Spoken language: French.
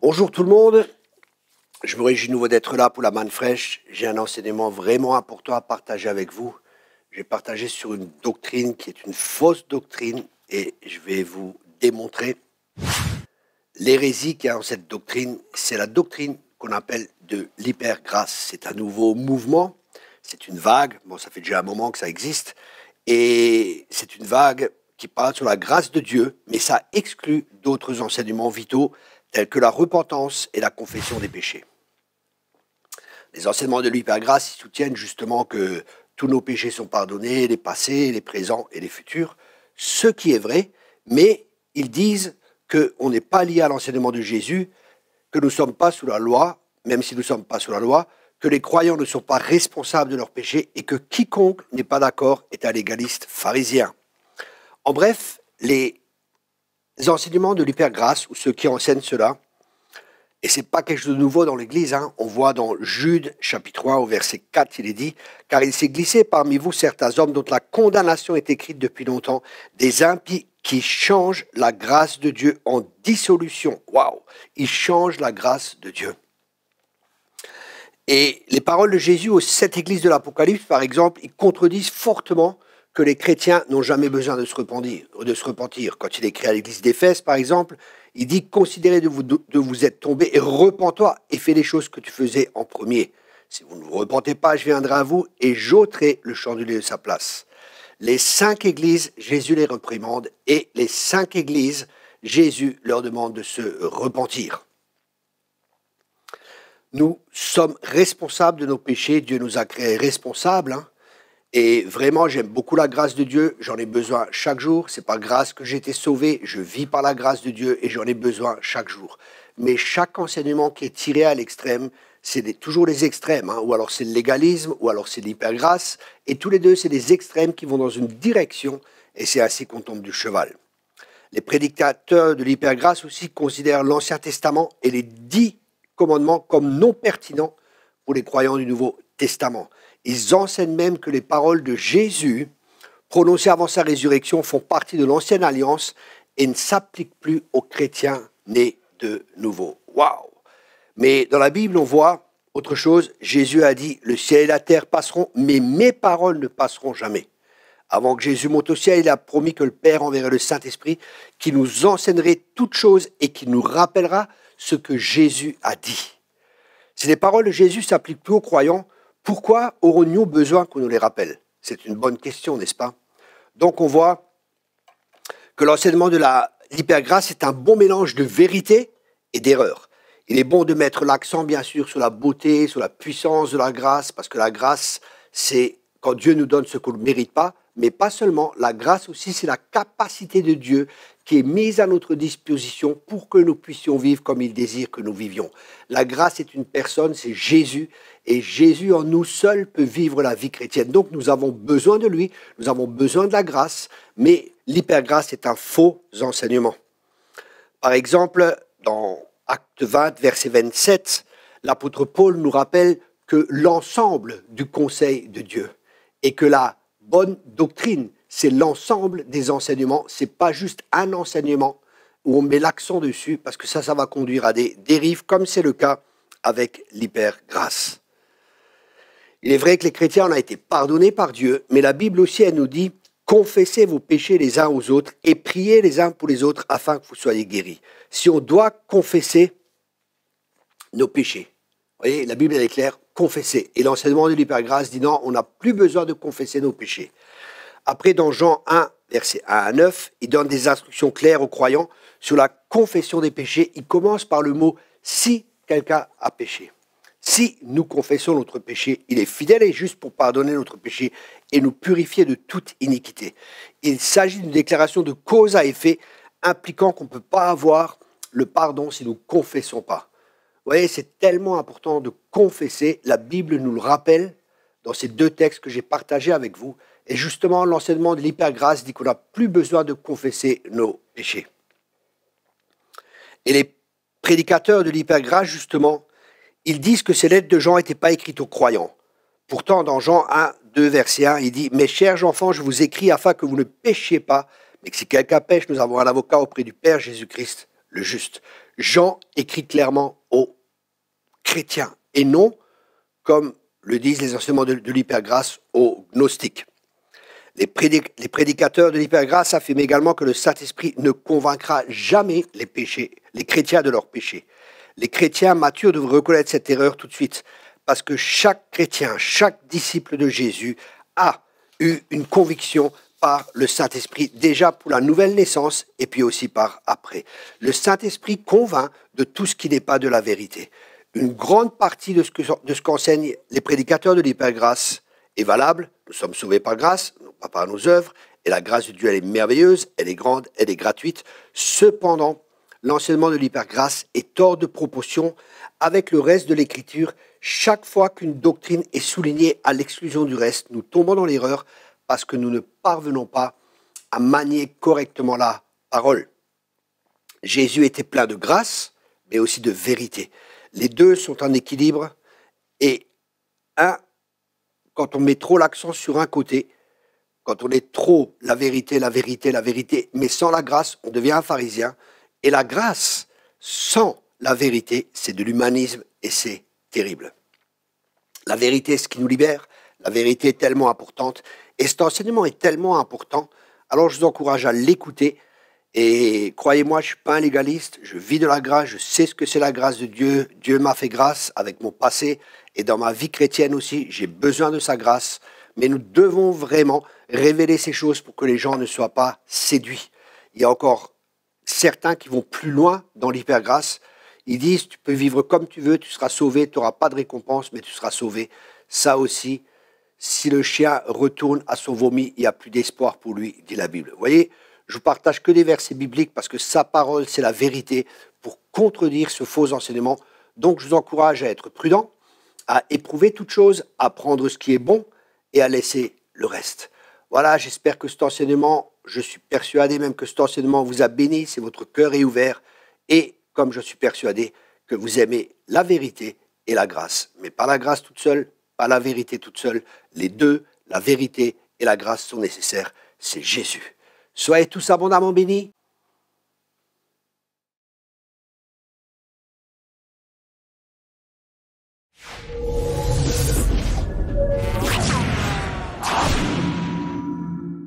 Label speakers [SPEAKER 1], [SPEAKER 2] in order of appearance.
[SPEAKER 1] Bonjour tout le monde, je me réjouis de nouveau d'être là pour la manne fraîche. J'ai un enseignement vraiment important à partager avec vous. Je vais partager sur une doctrine qui est une fausse doctrine et je vais vous démontrer l'hérésie qu'il y a dans cette doctrine. C'est la doctrine qu'on appelle de l'hypergrâce. C'est un nouveau mouvement, c'est une vague, bon ça fait déjà un moment que ça existe, et c'est une vague qui parle sur la grâce de Dieu, mais ça exclut d'autres enseignements vitaux tels que la repentance et la confession des péchés. Les enseignements de l'hypergrâce soutiennent justement que tous nos péchés sont pardonnés, les passés, les présents et les futurs, ce qui est vrai, mais ils disent qu'on n'est pas lié à l'enseignement de Jésus, que nous ne sommes pas sous la loi, même si nous ne sommes pas sous la loi, que les croyants ne sont pas responsables de leurs péchés et que quiconque n'est pas d'accord est un légaliste pharisien. En bref, les enseignements de l'hypergrâce, ou ceux qui enseignent cela, et ce n'est pas quelque chose de nouveau dans l'Église, on voit dans Jude, chapitre 1, au verset 4, il est dit « Car il s'est glissé parmi vous certains hommes dont la condamnation est écrite depuis longtemps, des impies qui changent la grâce de Dieu en dissolution. » Waouh! Ils changent la grâce de Dieu. Et les paroles de Jésus aux 7 églises de l'Apocalypse, par exemple, ils contredisent fortement que les chrétiens n'ont jamais besoin de se repentir. Quand il écrit à l'église d'Éphèse, par exemple, il dit « Considérez de vous être tombés et repens-toi et fais les choses que tu faisais en premier. Si vous ne vous repentez pas, je viendrai à vous et j'ôterai le chandelier de sa place. » Les 5 églises, Jésus les réprimande et les 5 églises, Jésus leur demande de se repentir. Nous sommes responsables de nos péchés, Dieu nous a créés responsables, Et vraiment, j'aime beaucoup la grâce de Dieu, j'en ai besoin chaque jour. C'est par grâce que j'ai été sauvé, je vis par la grâce de Dieu et j'en ai besoin chaque jour. Mais chaque enseignement qui est tiré à l'extrême, c'est toujours les extrêmes, ou alors c'est le légalisme, ou alors c'est l'hypergrâce. Et tous les deux, c'est des extrêmes qui vont dans une direction et c'est ainsi qu'on tombe du cheval. Les prédicateurs de l'hypergrâce aussi considèrent l'Ancien Testament et les 10 commandements comme non pertinents pour les croyants du Nouveau Testament. Ils enseignent même que les paroles de Jésus, prononcées avant sa résurrection, font partie de l'ancienne alliance et ne s'appliquent plus aux chrétiens nés de nouveau. Waouh! Mais dans la Bible, on voit autre chose. Jésus a dit, le ciel et la terre passeront, mais mes paroles ne passeront jamais. Avant que Jésus monte au ciel, il a promis que le Père enverrait le Saint-Esprit qui nous enseignerait toutes choses et qui nous rappellera ce que Jésus a dit. Si les paroles de Jésus ne s'appliquent plus aux croyants, pourquoi aurons-nous besoin qu'on nous les rappelle? C'est une bonne question, n'est-ce pas? Donc on voit que l'enseignement de l'hypergrâce est un bon mélange de vérité et d'erreur. Il est bon de mettre l'accent, bien sûr, sur la beauté, sur la puissance de la grâce, parce que la grâce, c'est quand Dieu nous donne ce qu'on ne mérite pas, mais pas seulement. La grâce aussi, c'est la capacité de Dieu qui est mise à notre disposition pour que nous puissions vivre comme il désire que nous vivions. La grâce est une personne, c'est Jésus, et Jésus en nous seul peut vivre la vie chrétienne. Donc nous avons besoin de lui, nous avons besoin de la grâce, mais l'hypergrâce est un faux enseignement. Par exemple, dans Acte 20, verset 27, l'apôtre Paul nous rappelle que l'ensemble du conseil de Dieu et que la bonne doctrine, c'est l'ensemble des enseignements, c'est pas juste un enseignement où on met l'accent dessus, parce que ça va conduire à des dérives, comme c'est le cas avec l'hypergrâce. Il est vrai que les chrétiens ont été pardonnés par Dieu, mais la Bible aussi, elle nous dit « Confessez vos péchés les uns aux autres et priez les uns pour les autres afin que vous soyez guéris. » Si on doit confesser nos péchés, vous voyez, la Bible elle est claire, confesser. Et l'enseignement de l'hypergrâce dit non, on n'a plus besoin de confesser nos péchés. Après, dans Jean 1, versets 1 à 9, il donne des instructions claires aux croyants sur la confession des péchés. Il commence par le mot « si quelqu'un a péché ». Si nous confessons notre péché, il est fidèle et juste pour pardonner notre péché et nous purifier de toute iniquité. Il s'agit d'une déclaration de cause à effet impliquant qu'on ne peut pas avoir le pardon si nous ne confessons pas. Vous voyez, c'est tellement important de confesser. La Bible nous le rappelle dans ces 2 textes que j'ai partagés avec vous. Et justement, l'enseignement de l'hypergrâce dit qu'on n'a plus besoin de confesser nos péchés. Et les prédicateurs de l'hypergrâce, justement, ils disent que ces lettres de Jean n'étaient pas écrites aux croyants. Pourtant, dans Jean 1, 2, verset 1, il dit « Mes chers enfants, je vous écris afin que vous ne péchiez pas, mais que si quelqu'un pêche, nous avons un avocat auprès du Père Jésus-Christ, le juste. Jean écrit clairement aux chrétiens et non, comme le disent les enseignements de l'hypergrâce, aux gnostiques. Les prédicateurs de l'hypergrâce affirment également que le Saint-Esprit ne convaincra jamais les chrétiens de leurs péchés. Les chrétiens matures devraient reconnaître cette erreur tout de suite, parce que chaque chrétien, chaque disciple de Jésus a eu une conviction par le Saint-Esprit, déjà pour la nouvelle naissance et puis aussi par après. Le Saint-Esprit convainc de tout ce qui n'est pas de la vérité. Une grande partie de ce qu'enseignent les prédicateurs de l'hypergrâce est valable. Nous sommes sauvés par grâce, non pas par nos œuvres, et la grâce de Dieu, elle est merveilleuse, elle est grande, elle est gratuite. Cependant, l'enseignement de l'hypergrâce est hors de proportion avec le reste de l'Écriture. Chaque fois qu'une doctrine est soulignée à l'exclusion du reste, nous tombons dans l'erreur parce que nous ne parvenons pas à manier correctement la parole. Jésus était plein de grâce, mais aussi de vérité. Les deux sont en équilibre et quand on met trop l'accent sur un côté, quand on est trop la vérité, mais sans la grâce, on devient un pharisien. Et la grâce, sans la vérité, c'est de l'humanisme et c'est terrible. La vérité, c'est ce qui nous libère. La vérité est tellement importante. Et cet enseignement est tellement important. Alors je vous encourage à l'écouter. Et croyez-moi, je ne suis pas un légaliste. Je vis de la grâce. Je sais ce que c'est la grâce de Dieu. Dieu m'a fait grâce avec mon passé. Et dans ma vie chrétienne aussi, j'ai besoin de sa grâce. Mais nous devons vraiment révéler ces choses pour que les gens ne soient pas séduits. Il y a encore certains qui vont plus loin dans l'hypergrâce. Ils disent, tu peux vivre comme tu veux, tu seras sauvé, tu n'auras pas de récompense, mais tu seras sauvé. Ça aussi, si le chien retourne à son vomi, il n'y a plus d'espoir pour lui, dit la Bible. Vous voyez, je vous partage que des versets bibliques parce que sa parole, c'est la vérité pour contredire ce faux enseignement. Donc, je vous encourage à être prudent, à éprouver toute chose, à prendre ce qui est bon et à laisser le reste. Voilà, j'espère que cet enseignement, je suis persuadé même que cet enseignement vous a béni, si votre cœur est ouvert, et comme je suis persuadé que vous aimez la vérité et la grâce. Mais pas la grâce toute seule, pas la vérité toute seule. Les deux, la vérité et la grâce sont nécessaires. C'est Jésus. Soyez tous abondamment bénis.